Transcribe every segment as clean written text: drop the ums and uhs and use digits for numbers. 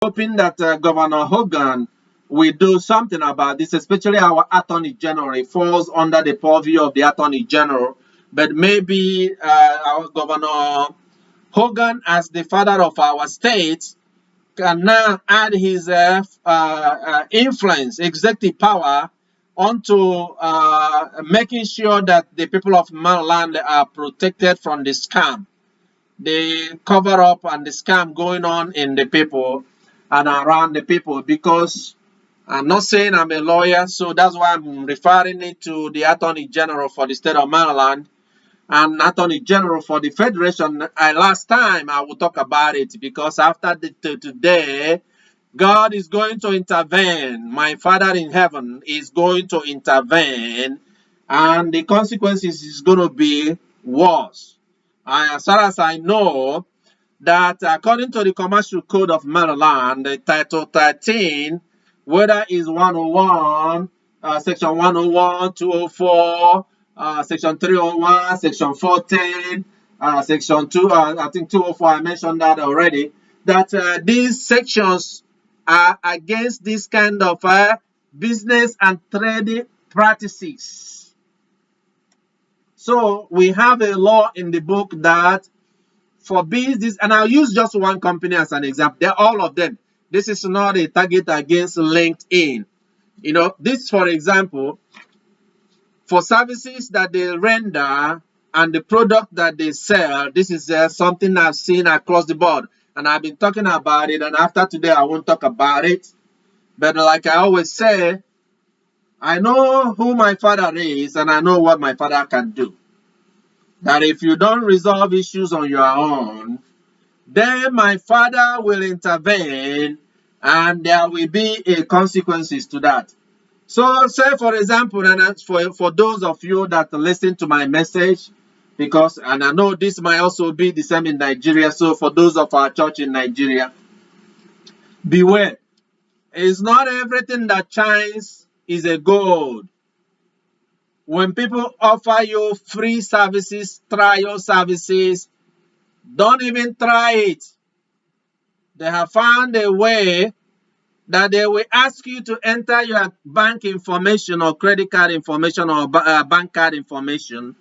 hoping that Governor Hogan will do something about this, especially our Attorney General. It falls under the purview of the Attorney General, but maybe our Governor Hogan, as the father of our state, can now add his influence, executive power, onto making sure that the people of Maryland are protected from the scam, the cover up and the scam going on in the people and around the people. Because I'm not saying I'm a lawyer, so that's why I'm referring it to the Attorney General for the state of Maryland and Attorney General for the Federation. Last time I will talk about it, because after today, God is going to intervene. My Father in heaven is going to intervene, and the consequences is going to be worse. As far as I know, that according to the Commercial Code of Maryland, Title 13, whether it's 101, Section 101, 204, Section 301, Section 14, Section 2, I think 204, I mentioned that already, that these sections are against this kind of business and trading practices. So we have a law in the book that forbids this, and I'll use just one company as an example. They're all of them. This is not a target against LinkedIn. You know, this, for example, for services that they render and the product that they sell, this is something I've seen across the board. And I've been talking about it, and after today, I won't talk about it. But like I always say, I know who my Father is, and I know what my Father can do. That if you don't resolve issues on your own, then my Father will intervene, and there will be a consequences to that. So, say for example, and for those of you that listen to my message, because, and I know this might also be the same in Nigeria, so for those of our church in Nigeria, beware. It's not everything that shines is a gold. When people offer you free services, trial services, don't even try it. They have found a way that they will ask you to enter your bank information or credit card information or bank card information,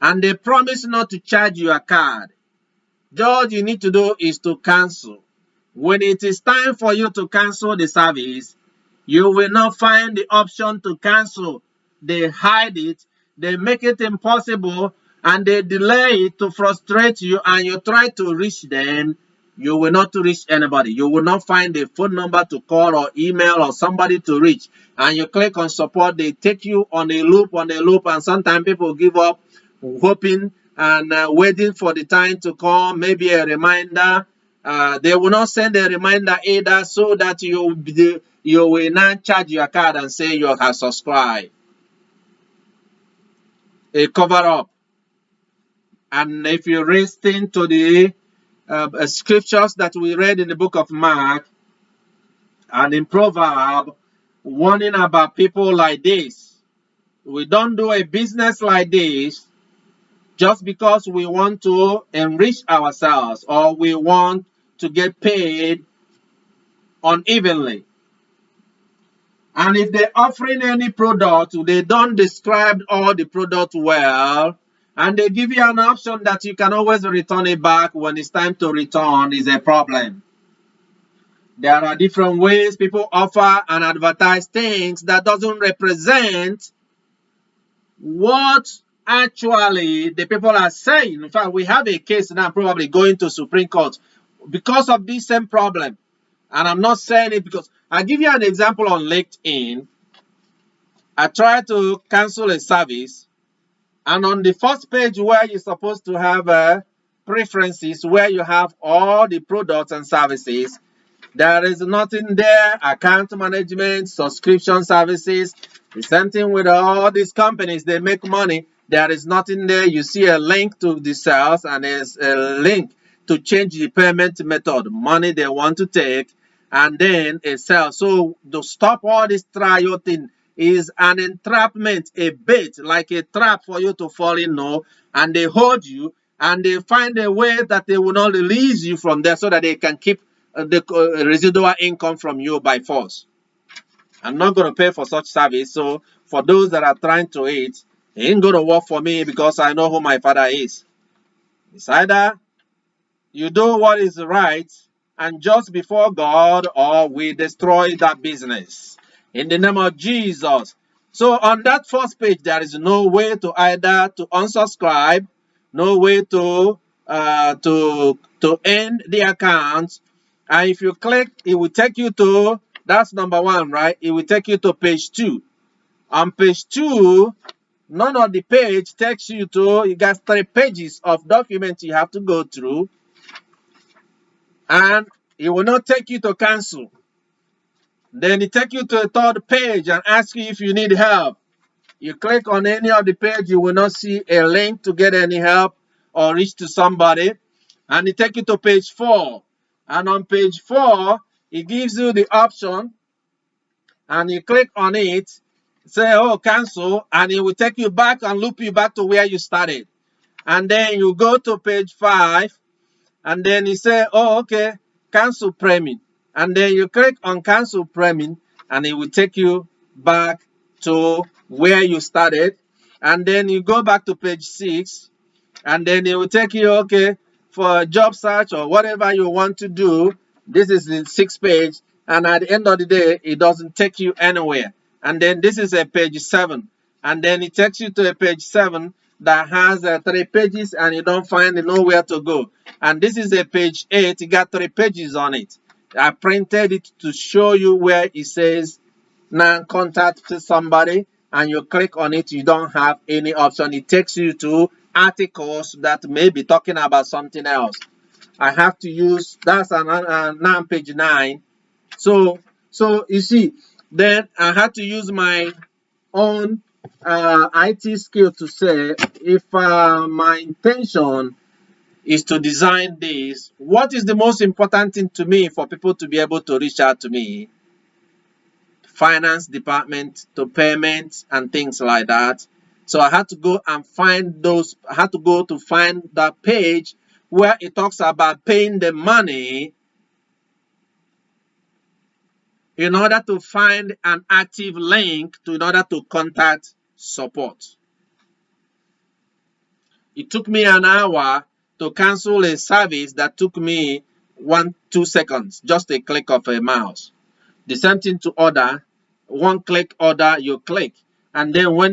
and they promise not to charge your card. All you need to do is to cancel. When it is time for you to cancel the service, you will not find the option to cancel. They hide it, they make it impossible, and they delay it to frustrate you, and you try to reach them. You will not reach anybody. You will not find a phone number to call or email or somebody to reach. And you click on support, they take you on a loop, and sometimes people give up, hoping and waiting for the time to come, maybe a reminder. They will not send a reminder either, so that you will not charge your card and say you have subscribed. A cover up. And if you listen to the scriptures that we read in the book of Mark and in Proverbs, warning about people like this. We don't do a business like this just because we want to enrich ourselves or we want to get paid unevenly. And if they're offering any product, they don't describe all the product well, and they give you an option that you can always return it back when it's time to return, is a problem. There are different ways people offer and advertise things that doesn't represent what actually the people are saying. In fact, we have a case now probably going to Supreme Court because of this same problem. And I'm not saying it because I'll give you an example on LinkedIn. I tried to cancel a service, and on the first page where you're supposed to have preferences, where you have all the products and services, there is nothing there. Account management, subscription services, the same thing with all these companies. They make money. There is nothing there. You see a link to the sales, and there's a link to change the payment method, money they want to take, and then a sale. So to stop all this trial thing is an entrapment, a bait, like a trap for you to fall in, no, and they hold you, and they find a way that they will not release you from there so that they can keep the residual income from you by force. I'm not going to pay for such service. So for those that are trying to eat, it ain't going to work for me because I know who my father is. It's either you do what is right and just before God, or we destroy that business in the name of Jesus. So on that first page, there is no way to either to unsubscribe, no way to end the account. And if you click, it will take you to, that's number one, right? It will take you to page 2. On page 2, none of the page takes you to, you got 3 pages of documents you have to go through. And it will not take you to cancel. Then it take you to a 3rd page and ask you if you need help. You click on any of the page, you will not see a link to get any help or reach to somebody. And it take you to page 4. And on page 4, it gives you the option, and you click on it, say, oh, cancel, and it will take you back and loop you back to where you started. And then you go to page 5, and then you say, oh, okay, cancel premium. And then you click on cancel premium, and it will take you back to where you started. And then you go back to page 6, and then it will take you, okay, for a job search or whatever you want to do. This is the 6th page, and at the end of the day, it doesn't take you anywhere. And then this is a page 7, and then it takes you to a page 7 that has 3 pages, and you don't find nowhere to go. And this is a page 8, it got 3 pages on it. I printed it to show you where it says now contact somebody, and you click on it, you don't have any option. It takes you to articles that may be talking about something else. I have to use, that's now page 9. So you see, then I had to use my own IT skill to say, if my intention is to design this, what is the most important thing to me for people to be able to reach out to me? Finance department, to payments and things like that. So I had to go and find those, I had to go to find that page where it talks about paying the money in order to find an active link in order to contact support. It took me an hour to cancel a service that took me 1-2 seconds, just a click of a mouse. The same thing to order, 1 click order, you click. And then when